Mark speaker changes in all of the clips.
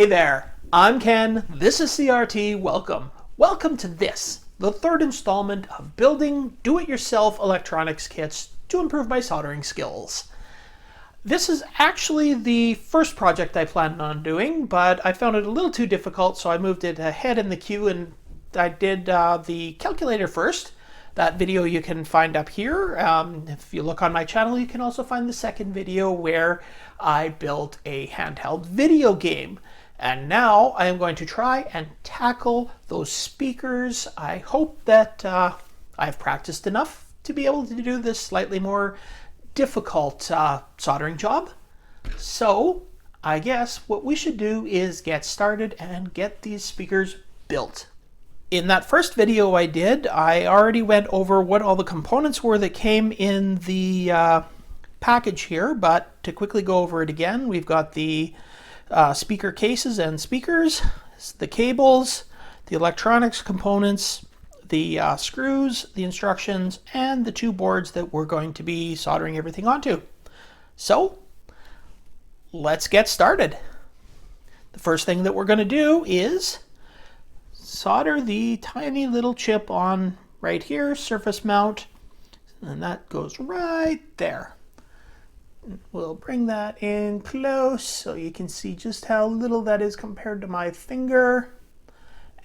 Speaker 1: Hey there, I'm Ken, this is CRT, welcome to this, the third installment of building do-it-yourself electronics kits to improve my soldering skills. This is actually the first project I planned on doing, but I found it a little too difficult, so I moved it ahead in the queue and I did the calculator first. That video you can find up here. If you look on my channel, you can also find the second video where I built a handheld video game. And now I am going to try and tackle those speakers. I hope that I've practiced enough to be able to do this slightly more difficult soldering job. So I guess what we should do is get started and get these speakers built. In that first video I did, I already went over what all the components were that came in the package here, but to quickly go over it again, we've got the speaker cases and speakers, the cables, the electronics components, the screws, the instructions, and the two boards that we're going to be soldering everything onto. So let's get started. The first thing that we're going to do is solder the tiny little chip on right here, surface mount, and that goes right there. We'll bring that in close so you can see just how little that is compared to my finger.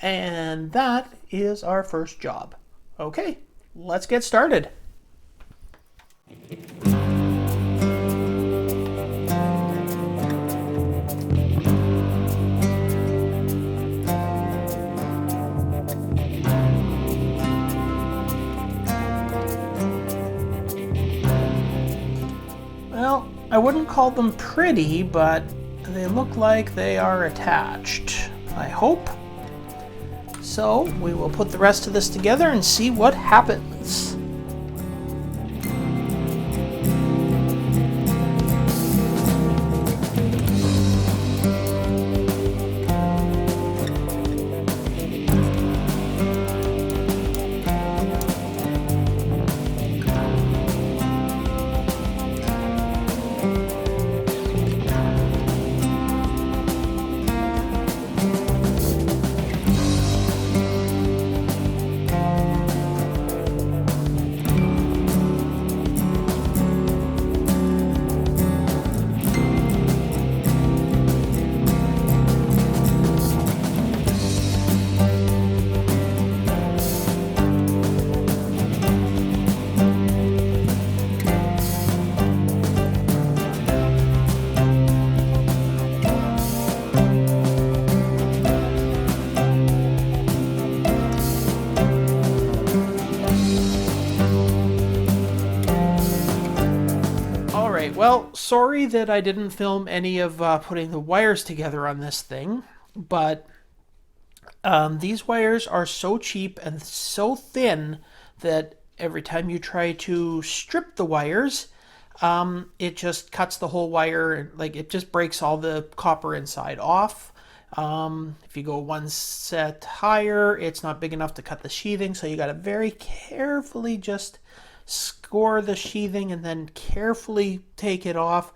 Speaker 1: And that is our first job. Okay, let's get started. Well, I wouldn't call them pretty, but they look like they are attached, I hope. So we will put the rest of this together and see what happens. Well, sorry that I didn't film any of putting the wires together on this thing, but these wires are so cheap and so thin that every time you try to strip the wires, it just cuts the whole wire, like it just breaks all the copper inside off. If you go one set higher, it's not big enough to cut the sheathing, so you got to very carefully just score the sheathing and then carefully take it off.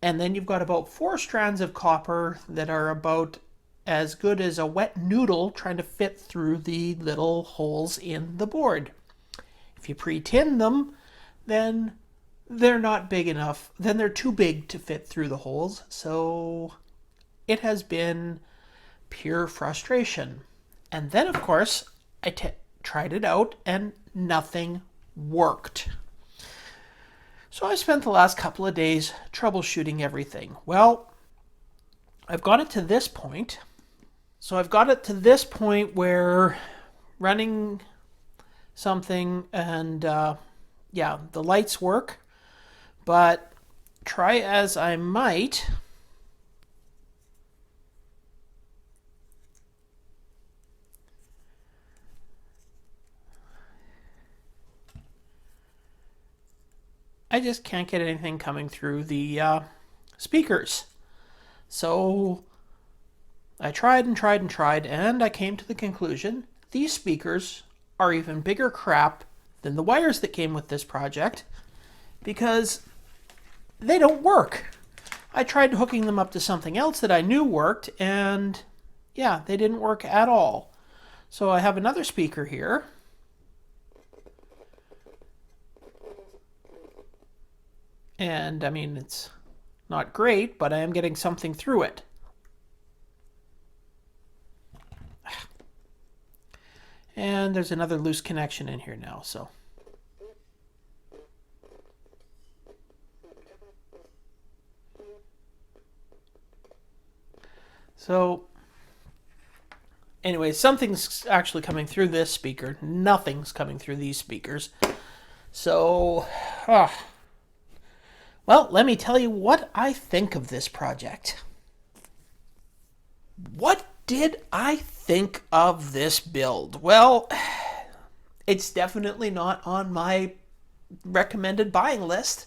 Speaker 1: And then you've got about 4 strands of copper that are about as good as a wet noodle trying to fit through the little holes in the board. If you pre-tin them, then they're not big enough. Then they're too big to fit through the holes. So it has been pure frustration. And then, of course, I tried it out and nothing worked. So I spent the last couple of days troubleshooting everything. Well, I've got it to this point. So I've got it to this point where running something and yeah, the lights work, but try as I might, I just can't get anything coming through the speakers. So I tried and tried and tried, and I came to the conclusion these speakers are even bigger crap than the wires that came with this project because they don't work. I tried hooking them up to something else that I knew worked, and yeah, they didn't work at all. So I have another speaker here. And I mean, it's not great, but I am getting something through it. And there's another loose connection in here now, so. So, anyway, something's actually coming through this speaker. Nothing's coming through these speakers. So, well, let me tell you what I think of this project. What did I think of this build? Well, it's definitely not on my recommended buying list.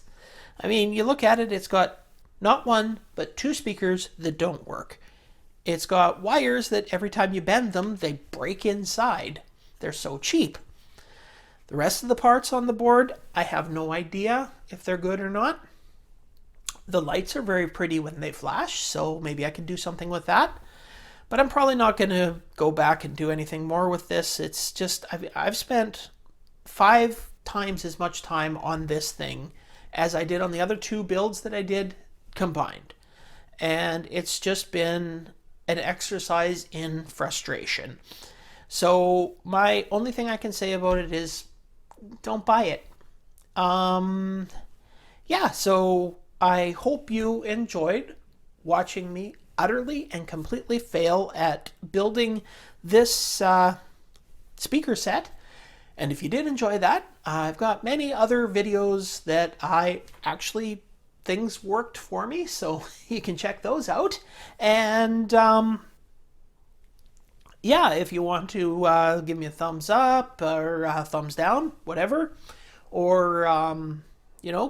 Speaker 1: I mean, you look at it, it's got not one, but two speakers that don't work. It's got wires that every time you bend them, they break inside. They're so cheap. The rest of the parts on the board, I have no idea if they're good or not. The lights are very pretty when they flash, so maybe I can do something with that. But I'm probably not going to go back and do anything more with this. It's just, I've spent 5 times as much time on this thing as I did on the other 2 builds that I did combined. And it's just been an exercise in frustration. So my only thing I can say about it is don't buy it. Yeah, so I hope you enjoyed watching me utterly and completely fail at building this speaker set. And if you did enjoy that, I've got many other videos that things worked for me, so you can check those out. And yeah, if you want to give me a thumbs up or a thumbs down, whatever, or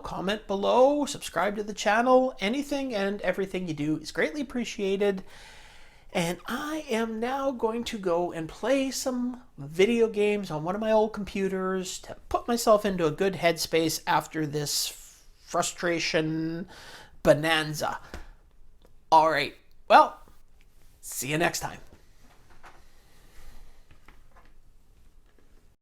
Speaker 1: comment below, subscribe to the channel. Anything and everything you do is greatly appreciated. And I am now going to go and play some video games on one of my old computers to put myself into a good headspace after this frustration bonanza. All right, well, see you next time.